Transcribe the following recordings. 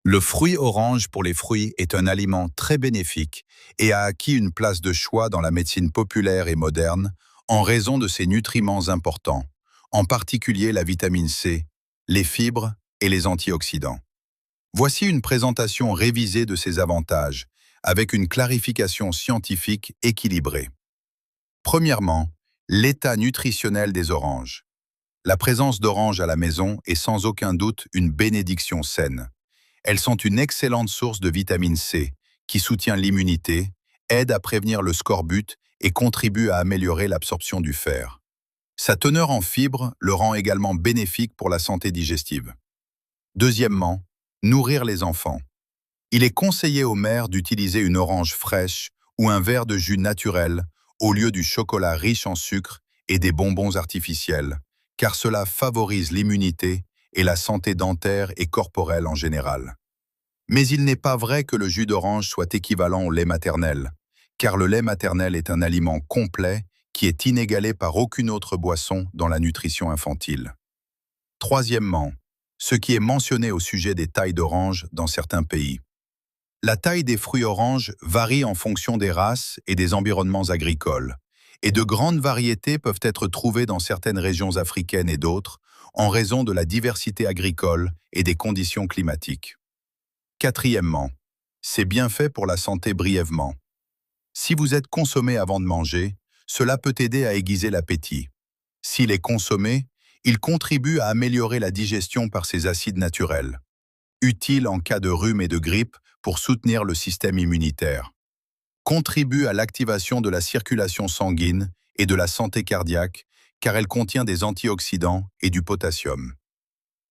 Le fruit orange pour les fruits est un aliment très bénéfique et a acquis une place de choix dans la médecine populaire et moderne en raison de ses nutriments importants, en particulier la vitamine C, les fibres et les antioxydants. Voici une présentation révisée de ces avantages, avec une clarification scientifique équilibrée. Premièrement, l'état nutritionnel des oranges. La présence d'oranges à la maison est sans aucun doute une bénédiction saine. Elles sont une excellente source de vitamine C, qui soutient l'immunité, aide à prévenir le scorbut et contribue à améliorer l'absorption du fer. Sa teneur en fibres le rend également bénéfique pour la santé digestive. Deuxièmement, nourrir les enfants. Il est conseillé aux mères d'utiliser une orange fraîche ou un verre de jus naturel au lieu du chocolat riche en sucre et des bonbons artificiels, car cela favorise l'immunité et la santé dentaire et corporelle en général. Mais il n'est pas vrai que le jus d'orange soit équivalent au lait maternel, car le lait maternel est un aliment complet qui est inégalé par aucune autre boisson dans la nutrition infantile. Troisièmement, ce qui est mentionné au sujet des tailles d'orange dans certains pays. La taille des fruits oranges varie en fonction des races et des environnements agricoles, et de grandes variétés peuvent être trouvées dans certaines régions africaines et d'autres, en raison de la diversité agricole et des conditions climatiques. Quatrièmement, c'est bien fait pour la santé brièvement. Si vous êtes consommé avant de manger, cela peut aider à aiguiser l'appétit. S'il est consommé, il contribue à améliorer la digestion par ses acides naturels, utile en cas de rhume et de grippe pour soutenir le système immunitaire. Contribue à l'activation de la circulation sanguine et de la santé cardiaque, car elle contient des antioxydants et du potassium.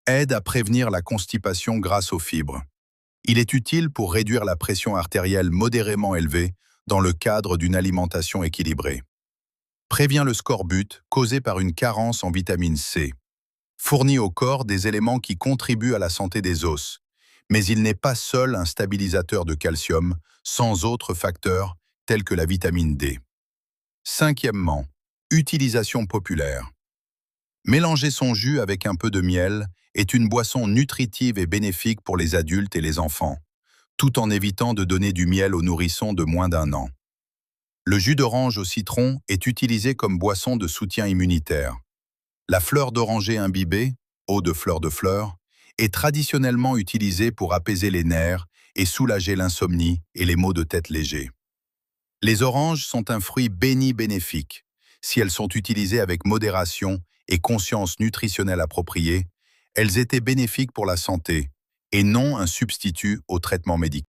Aide à prévenir la constipation grâce aux fibres. Il est utile pour réduire la pression artérielle modérément élevée dans le cadre d'une alimentation équilibrée. Prévient le scorbut causé par une carence en vitamine C. Fournit au corps des éléments qui contribuent à la santé des os, mais il n'est pas seul un stabilisateur de calcium, sans autres facteurs tels que la vitamine D. Cinquièmement, utilisation populaire. Mélanger son jus avec un peu de miel est une boisson nutritive et bénéfique pour les adultes et les enfants, tout en évitant de donner du miel aux nourrissons de moins d'1 an. Le jus d'orange au citron est utilisé comme boisson de soutien immunitaire. La fleur d'oranger imbibée, eau de fleur, est traditionnellement utilisée pour apaiser les nerfs et soulager l'insomnie et les maux de tête légers. Les oranges sont un fruit bénéfique. Si elles sont utilisées avec modération et conscience nutritionnelle appropriée, elles étaient bénéfiques pour la santé et non un substitut au traitement médical.